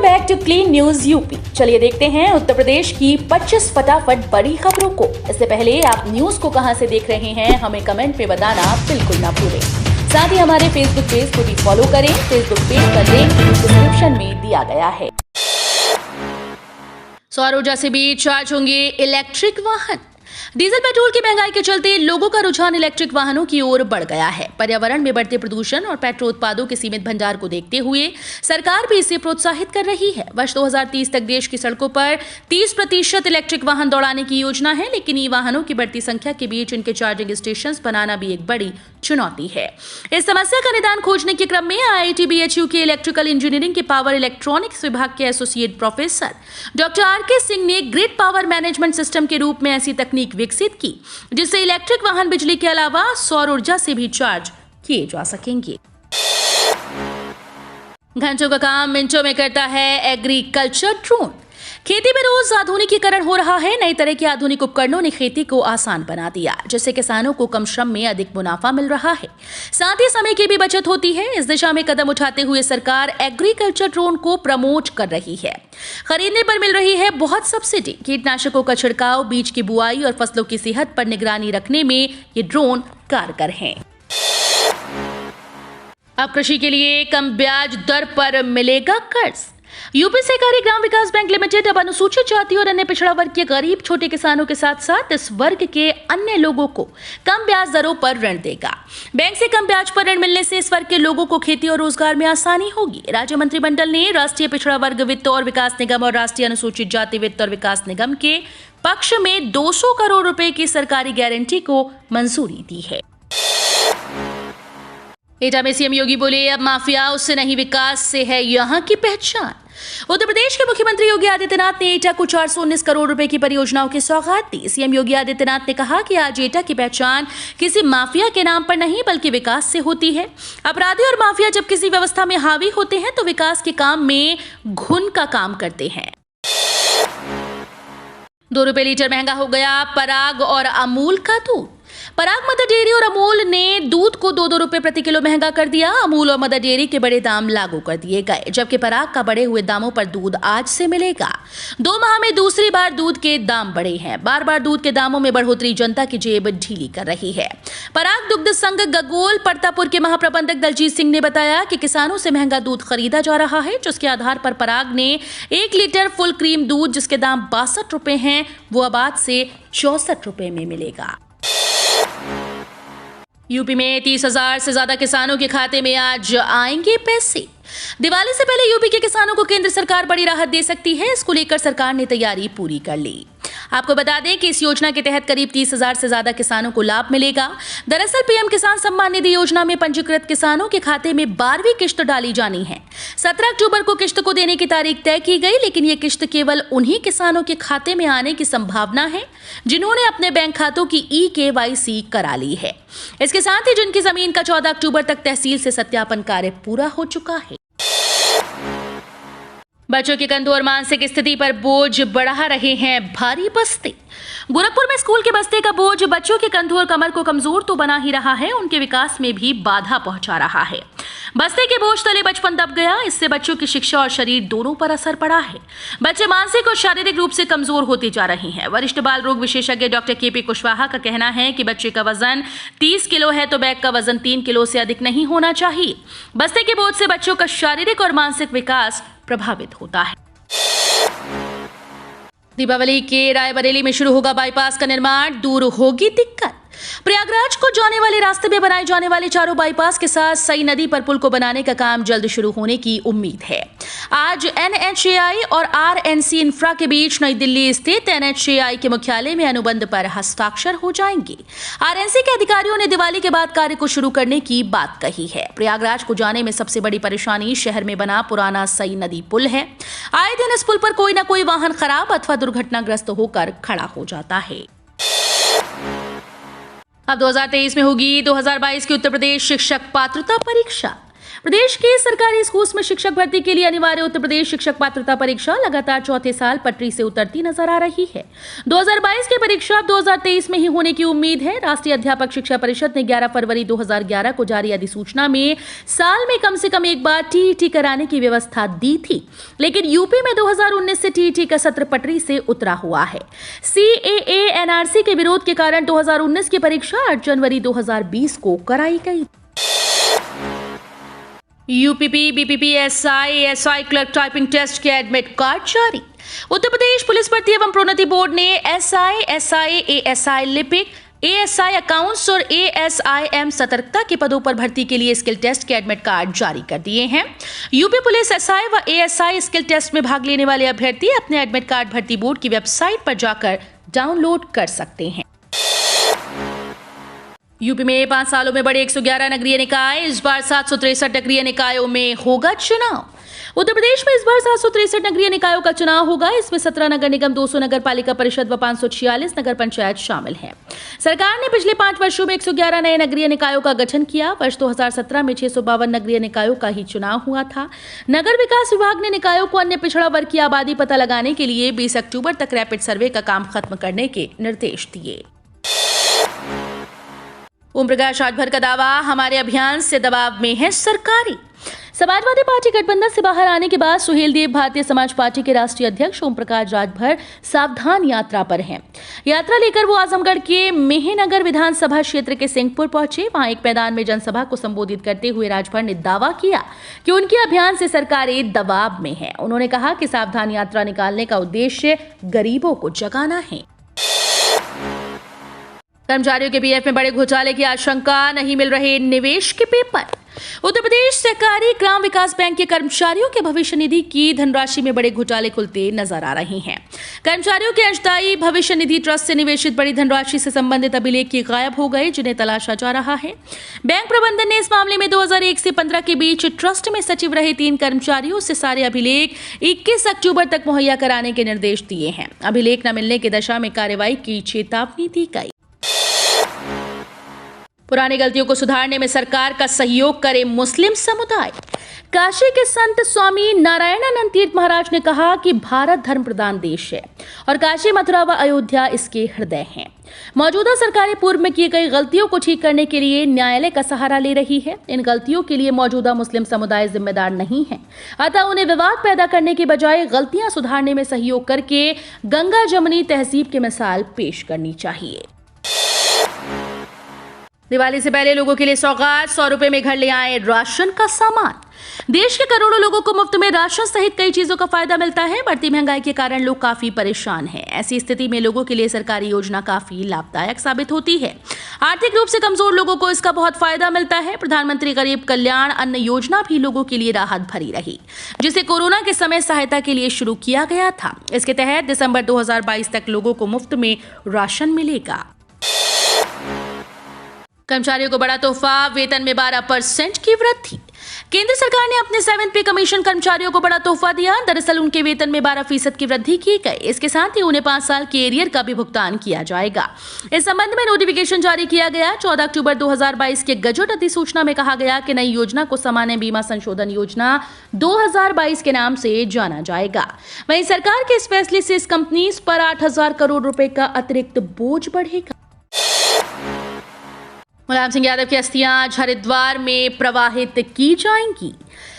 Back to clean news UP. चलिए देखते हैं उत्तर प्रदेश की 25 फटाफट बड़ी खबरों को। इससे पहले आप न्यूज को कहां से देख रहे हैं हमें कमेंट में बताना बिल्कुल ना भूलें। साथ ही हमारे फेसबुक पेज को भी फॉलो करें। फेसबुक पेज का लिंक डिस्क्रिप्शन में दिया गया है। सौर ऊर्जा से भी चार्ज होंगे इलेक्ट्रिक वाहन। डीजल पेट्रोल की महंगाई के चलते लोगों का रुझान इलेक्ट्रिक वाहनों की ओर बढ़ गया है। पर्यावरण में बढ़ते प्रदूषण और पेट्रोल उत्पादों के सीमित भंडार को देखते हुए सरकार भी इसे प्रोत्साहित कर रही है। वर्ष 2030 तक देश की सड़कों पर 30% इलेक्ट्रिक वाहन दौड़ाने की योजना है, लेकिन ई वाहनों की बढ़ती संख्या के बीच इनके चार्जिंग स्टेशन बनाना भी एक बड़ी चुनौती है। इस समस्या का निदान खोजने के क्रम में IIT BHU के इलेक्ट्रिकल इंजीनियरिंग के पावर इलेक्ट्रॉनिक्स विभाग के associate professor doctor RK Singh ने ग्रिड पावर मैनेजमेंट सिस्टम के रूप में ऐसी तकनीक विकसित की जिससे इलेक्ट्रिक वाहन बिजली के अलावा सौर ऊर्जा से भी चार्ज किए जा सकेंगे। घंटों का काम मिनटों में करता है एग्रीकल्चर ड्रोन। खेती में रोज आधुनिकीकरण हो रहा है। नई तरह के आधुनिक उपकरणों ने खेती को आसान बना दिया, जिससे किसानों को कम श्रम में अधिक मुनाफा मिल रहा है। साथ ही समय की भी बचत होती है। इस दिशा में कदम उठाते हुए सरकार एग्रीकल्चर ड्रोन को प्रमोट कर रही है। खरीदने पर मिल रही है बहुत सब्सिडी। कीटनाशकों का छिड़काव, बीज की बुआई और फसलों की सेहत पर निगरानी रखने में ये ड्रोन कारगर हैं। अब कृषि के लिए कम ब्याज दर पर मिलेगा कर्ज। यूपी सहकारी ग्राम विकास बैंक लिमिटेड अब अनुसूचित जाति और अन्य पिछड़ा वर्ग के गरीब छोटे किसानों के साथ साथ इस वर्ग के अन्य लोगों को कम ब्याज दरों पर ऋण देगा। बैंक से कम ब्याज पर ऋण मिलने से इस वर्ग के लोगों को खेती और रोजगार में आसानी होगी। राज्य मंत्रिमंडल ने राष्ट्रीय पिछड़ा वर्ग वित्त और विकास निगम और राष्ट्रीय अनुसूचित जाति वित्त और विकास निगम के पक्ष में 200 करोड़ रुपए की सरकारी गारंटी को मंजूरी दी है। एटा में सीएम योगी बोले, अब माफिया उससे नहीं विकास से है यहाँ की पहचान। उत्तर प्रदेश के मुख्यमंत्री योगी आदित्यनाथ ने एटा को 419 करोड़ रुपए की परियोजनाओं की सौगात दी। सीएम योगी आदित्यनाथ ने कहा कि आज एटा की पहचान किसी माफिया के नाम पर नहीं बल्कि विकास से होती है। अपराधी और माफिया जब किसी व्यवस्था में हावी होते हैं तो विकास के काम में घुन का काम करते हैं। 2 रुपए लीटर महंगा हो गया पराग और अमूल का दूध। पराग मदर डेयरी और अमूल ने दूध को 2-2 रुपए प्रति किलो महंगा कर दिया। अमूल और मदर डेयरी के बड़े दाम लागू कर दिए गए, जबकि पराग का बढ़े हुए दामों पर दूध आज से मिलेगा। 2 माह में दूसरी बार दूध के दाम बढ़े हैं। बार बार दूध के दामों में बढ़ोतरी जनता की जेब ढीली कर रही है। पराग दुग्ध संघ गगोल परतापुर के महाप्रबंधक दलजीत सिंह ने बताया कि किसानों से महंगा दूध खरीदा जा रहा है, जिसके आधार पर पराग ने 1 लीटर फुल क्रीम दूध जिसके दाम 62 रुपए हैं वो अब आज से 64 रुपए में मिलेगा। यूपी में 30,000 से ज्यादा किसानों के खाते में आज आएंगे पैसे। दिवाली से पहले यूपी के किसानों को केंद्र सरकार बड़ी राहत दे सकती है। इसको लेकर सरकार ने तैयारी पूरी कर ली। आपको बता दें कि इस योजना के तहत करीब 30,000 से ज्यादा किसानों को लाभ मिलेगा। दरअसल पीएम किसान सम्मान निधि योजना में पंजीकृत किसानों के खाते में 12वीं किश्त डाली जानी है। 17 अक्टूबर को किश्त को देने की तारीख तय की गई, लेकिन ये किश्त केवल उन्हीं किसानों के खाते में आने की संभावना है जिन्होंने अपने बैंक खातों की EKYC करा ली है। इसके साथ ही जिनकी जमीन का 14 अक्टूबर तक तहसील से सत्यापन कार्य पूरा हो चुका है। बच्चों के कंधों और मानसिक स्थिति पर बोझ बढ़ा रहे हैं भारी बस्ते। गोरखपुर में स्कूल के बस्ते का बोझ बच्चों के कंधों और कमर को कमजोर तो बना ही रहा है, उनके विकास में भी बाधा पहुंचा रहा है। बस्ते के बोझ तले बचपन दब गया। इससे बच्चों की शिक्षा और शरीर दोनों पर असर पड़ा है। बच्चे मानसिक और शारीरिक रूप से कमजोर होते जा रहे हैं। वरिष्ठ बाल रोग विशेषज्ञ डॉक्टर KP कुशवाहा का कहना है कि बच्चे का वजन 30 किलो है तो बैग का वजन 3 किलो से अधिक नहीं होना चाहिए। बस्ते के बोझ से बच्चों का शारीरिक और मानसिक विकास प्रभावित होता है। दीपावली के रायबरेली में शुरू होगा बाईपास का निर्माण, दूर होगी दिक्कत। प्रयागराज को जाने वाले रास्ते में बनाए जाने वाले चारों बाईपास के साथ सई नदी पर पुल को बनाने का काम जल्द शुरू होने की उम्मीद है। आज NHAI और RNC इंफ्रा के बीच नई दिल्ली स्थित NHAI के मुख्यालय में अनुबंध पर हस्ताक्षर हो जाएंगे। RNC के अधिकारियों ने दिवाली के बाद कार्य को शुरू करने की बात कही है। प्रयागराज को जाने में सबसे बड़ी परेशानी शहर में बना पुराना सई नदी पुल है। आए दिन इस पुल पर कोई न कोई वाहन खराब अथवा दुर्घटनाग्रस्त होकर खड़ा हो जाता है। अब 2023 में होगी 2022 की उत्तर प्रदेश शिक्षक पात्रता परीक्षा। प्रदेश के सरकारी स्कूल में शिक्षक भर्ती के लिए अनिवार्य उत्तर प्रदेश शिक्षक पात्रता परीक्षा लगातार चौथे साल पटरी से उतरती नजर आ रही है। 2022 की परीक्षा 2023 में ही होने की उम्मीद है। राष्ट्रीय अध्यापक शिक्षा परिषद ने 11 फरवरी 2011 को जारी अधिसूचना में साल में कम से कम एक बार टीईटी कराने की व्यवस्था दी थी, लेकिन यूपी में 2019 से टीईटी का सत्र पटरी से उतरा हुआ है। सीएए एनआरसी के विरोध के कारण 2019 की परीक्षा 8 जनवरी 2020 को कराई गई। UPP, BPP, SI, SI clerk typing test के एडमिट कार्ड जारी। उत्तर प्रदेश पुलिस भर्ती एवं प्रोन्नति बोर्ड ने एसआई, एसआई, एएसआई लिपिक, एएसआई अकाउंट्स और एएसआईएम सतर्कता के पदों पर भर्ती के लिए स्किल टेस्ट के एडमिट कार्ड जारी कर दिए हैं। यूपी पुलिस एसआई व एएसआई स्किल टेस्ट में भाग लेने वाले अभ्यर्थी अपने एडमिट कार्ड भर्ती बोर्ड की वेबसाइट पर जाकर डाउनलोड कर सकते हैं। यूपी में 5 सालों में बढ़े 111 नगरीय निकाय, इस बार 763 नगरीय निकायों में होगा चुनाव। उत्तर प्रदेश में इस बार 763 नगरीय निकायों का चुनाव होगा। इसमें 17 नगर निगम, 200 नगर पालिका परिषद व 546 नगर पंचायत शामिल हैं। सरकार ने पिछले 5 वर्षों में 111 नए नगरीय निकायों का गठन किया। वर्ष 2017 में 652 नगरीय निकायों का ही चुनाव हुआ था। नगर विकास विभाग ने निकायों को अन्य पिछड़ा वर्ग की आबादी पता लगाने के लिए 20 अक्टूबर तक रैपिड सर्वे का काम खत्म करने के निर्देश दिए। ओम प्रकाश राजभर का दावा, हमारे अभियान से दबाव में है सरकारी। समाजवादी पार्टी गठबंधन से बाहर आने के बाद सुहेलदेव भारतीय समाज पार्टी के राष्ट्रीय अध्यक्ष ओम प्रकाश राजभर सावधान यात्रा पर हैं। यात्रा लेकर वो आजमगढ़ के मेहनगर विधानसभा क्षेत्र के सिंहपुर पहुंचे। वहां एक मैदान में जनसभा को संबोधित करते हुए राजभर ने दावा किया कि उनके अभियान से सरकारें दबाव में है। उन्होंने कहा कि सावधान यात्रा निकालने का उद्देश्य गरीबों को जगाना है। कर्मचारियों के पीएफ में बड़े घोटाले की आशंका, नहीं मिल रहे निवेश के पेपर। उत्तर प्रदेश सहकारी ग्राम विकास बैंक के कर्मचारियों के भविष्य निधि की धनराशि में बड़े घोटाले खुलते नजर आ रहे हैं। कर्मचारियों के अंशदायी भविष्य निधि ट्रस्ट से निवेशित बड़ी धनराशि से संबंधित अभिलेख की गायब हो गए, जिन्हें तलाशा जा रहा है। बैंक प्रबंधन ने इस मामले में 2001 से 15 के बीच ट्रस्ट में सचिव रहे 3 कर्मचारियों से सारे अभिलेख 21 अक्टूबर तक मुहैया कराने के निर्देश दिए हैं। अभिलेख न मिलने की दशा में कार्रवाई की चेतावनी दी गई। पुरानी गलतियों को सुधारने में सरकार का सहयोग करे मुस्लिम समुदाय। काशी के संत स्वामी नारायणानंद तीर्थ महाराज ने कहा कि भारत धर्म प्रधान देश है और काशी, मथुरा व अयोध्या इसके हृदय हैं। मौजूदा सरकारें पूर्व में की गई गलतियों को ठीक करने के लिए न्यायालय का सहारा ले रही है। इन गलतियों के लिए मौजूदा मुस्लिम समुदाय जिम्मेदार नहीं है, अतः उन्हें विवाद पैदा करने के बजाय गलतियां सुधारने में सहयोग करके गंगा जमुनी तहजीब की मिसाल पेश करनी चाहिए। दिवाली से पहले लोगों के लिए सौगात, 100 रुपए में घर ले आए राशन का सामान। देश के करोड़ों लोगों को मुफ्त में राशन सहित कई चीजों का फायदा मिलता है। बढ़ती महंगाई के कारण लोग काफी परेशान हैं। ऐसी स्थिति में लोगों के लिए सरकारी योजना काफी लाभदायक साबित होती है। आर्थिक रूप से कमजोर लोगों को इसका बहुत फायदा मिलता है। प्रधानमंत्री गरीब कल्याण अन्न योजना भी लोगों के लिए राहत भरी रही, जिसे कोरोना के समय सहायता के लिए शुरू किया गया था। इसके तहत दिसंबर 2022 तक लोगों को मुफ्त में राशन मिलेगा। कर्मचारियों को बड़ा तोहफा, वेतन में 12% की वृद्धि। केंद्र सरकार ने अपने 7th पे कमीशन कर्मचारियों को बड़ा तोहफा दिया। दरअसल उनके वेतन में 12% की वृद्धि की गई। इसके साथ ही उन्हें 5 साल के एरियर का भी भुगतान किया जाएगा। इस संबंध में नोटिफिकेशन जारी किया गया। 14 अक्टूबर 2022 के गजट अधिसूचना में कहा गया कि नई योजना को सामान्य बीमा संशोधन योजना 2022 के नाम से जाना जाएगा। वहीं सरकार के इस फैसले से इस कंपनीज पर 8,000 करोड़ रुपए का अतिरिक्त बोझ बढ़ेगा। मुलायम सिंह यादव की अस्थियां आज हरिद्वार में प्रवाहित की जाएंगी।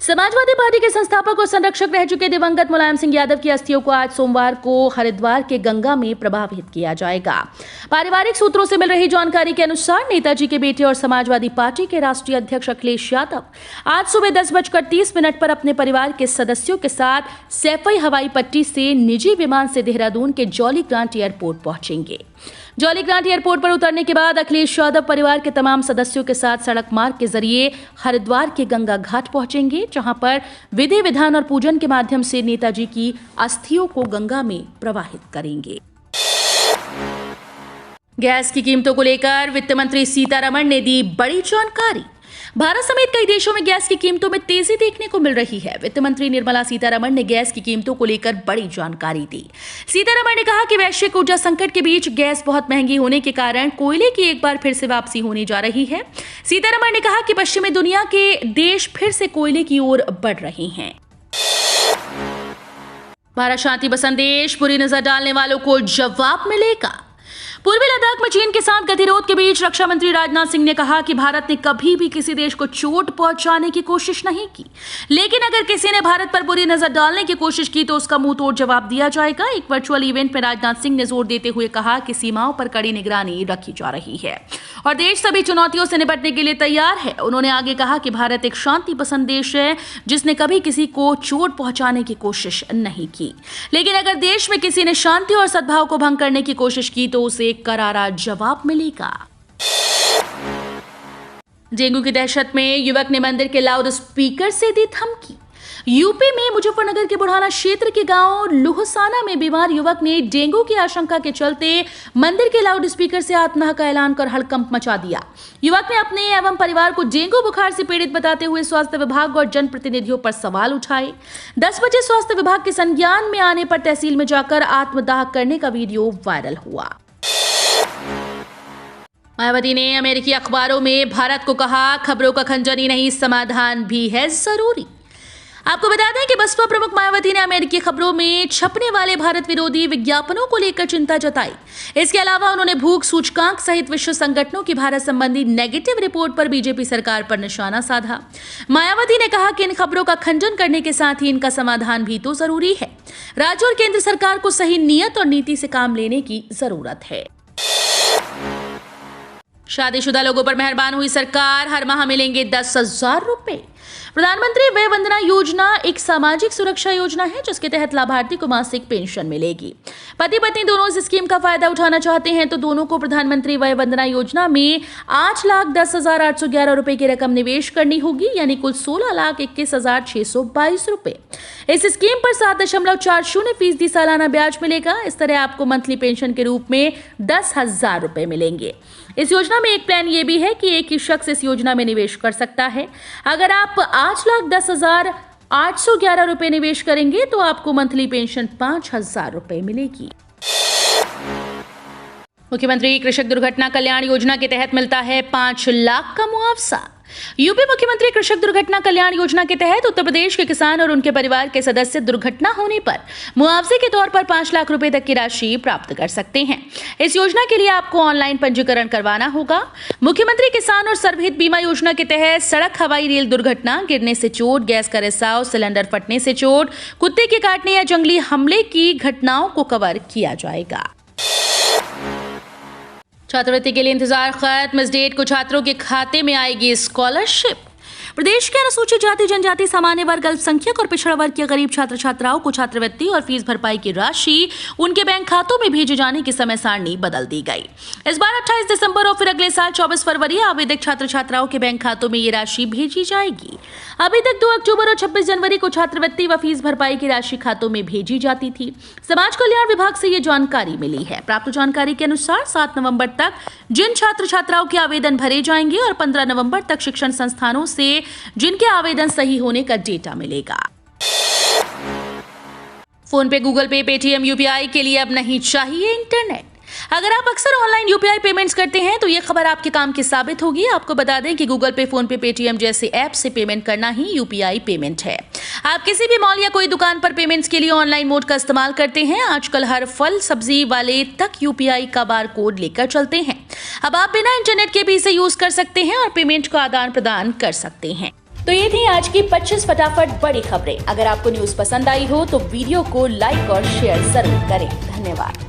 समाजवादी पार्टी के संस्थापक और संरक्षक रह चुके दिवंगत मुलायम सिंह यादव की अस्थियों को आज सोमवार को हरिद्वार के गंगा में प्रवाहित किया जाएगा। पारिवारिक सूत्रों से मिल रही जानकारी के अनुसार नेताजी के बेटे और समाजवादी पार्टी के राष्ट्रीय अध्यक्ष अखिलेश यादव आज सुबह 10:30 पर अपने परिवार के सदस्यों के साथ सैफई हवाई पट्टी से निजी विमान से देहरादून के जॉली ग्रांट एयरपोर्ट पहुंचेंगे। जॉली ग्रांट एयरपोर्ट पर उतरने के बाद अखिलेश यादव परिवार के तमाम सदस्यों के साथ सड़क मार्ग के जरिए हरिद्वार के गंगा घाट पहुंचेंगे, जहां पर विधि विधान और पूजन के माध्यम से नेताजी की अस्थियों को गंगा में प्रवाहित करेंगे। गैस की कीमतों को लेकर वित्त मंत्री सीतारमण ने दी बड़ी जानकारी। भारत समेत कई देशों में गैस की कीमतों में तेजी देखने को मिल रही है। वित्त मंत्री निर्मला सीतारमण ने गैस की कीमतों को लेकर बड़ी जानकारी दी। सीतारमण ने कहा कि वैश्विक ऊर्जा संकट के बीच गैस बहुत महंगी होने के कारण कोयले की एक बार फिर से वापसी होने जा रही है। सीतारमण ने कहा कि पश्चिमी दुनिया के देश फिर से कोयले की ओर बढ़ रहे हैं। भारत शांति पसंद देश, बुरी नजर डालने वालों को जवाब मिलेगा। पूर्वी लद्दाख में चीन के साथ गतिरोध के बीच रक्षा मंत्री राजनाथ सिंह ने कहा कि भारत ने कभी भी किसी देश को चोट पहुंचाने की कोशिश नहीं की, लेकिन अगर किसी ने भारत पर बुरी नजर डालने की कोशिश की तो उसका मुंह तोड़ जवाब दिया जाएगा। एक वर्चुअल इवेंट में राजनाथ सिंह ने जोर देते हुए कहा कि सीमाओं पर कड़ी निगरानी रखी जा रही है और देश सभी चुनौतियों से निपटने के लिए तैयार है। उन्होंने आगे कहा कि भारत एक शांति पसंद देश है जिसने कभी किसी को चोट पहुंचाने की कोशिश नहीं की, लेकिन अगर देश में किसी ने शांति और सद्भाव को भंग करने की कोशिश की तो उसे करारा जवाब मिलेगा। डेंगू की दहशत में युवक ने मंदिर के लाउड स्पीकर से दी धमकी। यूपी में मुजफ्फरनगर के बुढ़ाना क्षेत्र के गांव लुहसाना में बीमार युवक ने डेंगू की आशंका के चलते मंदिर के लाउड स्पीकर से आत्महत्या का ऐलान कर हड़कंप मचा दिया। युवक ने अपने एवं परिवार को डेंगू बुखार से पीड़ित बताते हुए स्वास्थ्य विभाग और जनप्रतिनिधियों पर सवाल उठाए। 10 बजे स्वास्थ्य विभाग के संज्ञान में आने पर तहसील में जाकर आत्मदाह करने का वीडियो वायरल हुआ। मायावती ने अमेरिकी अखबारों में भारत को कहा, खबरों का खंजन ही नहीं समाधान भी है जरूरी। आपको बता दें कि बसपा प्रमुख मायावती ने अमेरिकी खबरों में छपने वाले भारत विरोधी विज्ञापनों को लेकर चिंता जताई। इसके अलावा उन्होंने भूख सूचकांक सहित विश्व संगठनों की भारत संबंधी नेगेटिव रिपोर्ट पर बीजेपी सरकार पर निशाना साधा। मायावती ने कहा कि इन खबरों का खंडन करने के साथ ही इनका समाधान भी तो जरूरी है। राज्य और केंद्र सरकार को सही नियत और नीति से काम लेने की जरूरत है। शादीशुदा लोगों पर मेहरबान हुई सरकार, हर माह मिलेंगे 10,000 रुपए। प्रधानमंत्री वय वंदना योजना एक सामाजिक सुरक्षा योजना है जिसके तहत लाभार्थी को मासिक पेंशन मिलेगी। पति पत्नी दोनों इस स्कीम का फायदा उठाना चाहते हैं तो दोनों को प्रधानमंत्री वय वंदना योजना में 8,10,811 रुपए की रकम निवेश करनी होगी, यानी कुल 16,21,622 रुपए। इस स्कीम पर 7.40% सालाना ब्याज मिलेगा। इस तरह आपको मंथली पेंशन के रूप में 10,000 रुपए मिलेंगे। इस योजना में एक प्लान ये भी है कि एक ही शख्स इस योजना में निवेश कर सकता है। अगर आप 8,10,811 रुपए निवेश करेंगे तो आपको मंथली पेंशन 5,000 रुपए मिलेगी। मुख्यमंत्री कृषक दुर्घटना कल्याण योजना के तहत मिलता है 5 लाख का मुआवजा। यूपी मुख्यमंत्री कृषक दुर्घटना कल्याण योजना के तहत उत्तर प्रदेश के किसान और उनके परिवार के सदस्य दुर्घटना होने पर मुआवजे के तौर पर 5 लाख रुपए तक की राशि प्राप्त कर सकते हैं। इस योजना के लिए आपको ऑनलाइन पंजीकरण करवाना होगा। मुख्यमंत्री किसान और सर्वहित बीमा योजना के तहत सड़क, हवाई, रेल दुर्घटना, गिरने से चोट, गैस का रिसाव, सिलेंडर फटने से चोट, कुत्ते के काटने या जंगली हमले की घटनाओं को कवर किया जाएगा। छात्रवृत्ति के लिए इंतजार खत्म, इस डेट को छात्रों के खाते में आएगी स्कॉलरशिप। प्रदेश के अनुसूचित जाति, जनजाति, सामान्य वर्ग, अल्पसंख्यक और पिछड़ा वर्ग के गरीब छात्र छात्राओं को छात्रवृत्ति और फीस भरपाई की राशि उनके बैंक खातों में भेजे जाने की समय सारणी बदल दी गई। इस बार 28 दिसंबर और फिर अगले साल 24 फरवरी आवेदक छात्र छात्राओं के बैंक खातों में ये राशि भेजी जाएगी। अभी तक 2 अक्टूबर और 26 जनवरी को छात्रवृत्ति व फीस भरपाई की राशि खातों में भेजी जाती थी। समाज कल्याण विभाग से ये जानकारी मिली है। प्राप्त जानकारी के अनुसार 7 नवंबर तक जिन छात्र छात्राओं के आवेदन भरे जाएंगे और 15 नवंबर तक शिक्षण संस्थानों से जिनके आवेदन सही होने का डेटा मिलेगा। फोन पे, गूगल पे, पेटीएम, यूपीआई के लिए अब नहीं चाहिए इंटरनेट। अगर आप अक्सर ऑनलाइन यूपीआई पेमेंट्स करते हैं तो ये खबर आपके काम की साबित होगी। आपको बता दें कि गूगल पे, फोन पे, पेटीएम जैसे ऐप से पेमेंट करना ही यूपीआई पेमेंट है। आप किसी भी मॉल या कोई दुकान पर पेमेंट्स के लिए ऑनलाइन मोड का इस्तेमाल करते हैं। आजकल हर फल सब्जी वाले तक यूपीआई का बार कोड लेकर चलते हैं। अब आप बिना इंटरनेट के भी इसे यूज कर सकते हैं और पेमेंट का आदान प्रदान कर सकते हैं। तो ये थी आज की 25 फटाफट बड़ी खबरें। अगर आपको न्यूज पसंद आई हो तो वीडियो को लाइक और शेयर जरूर करें। धन्यवाद।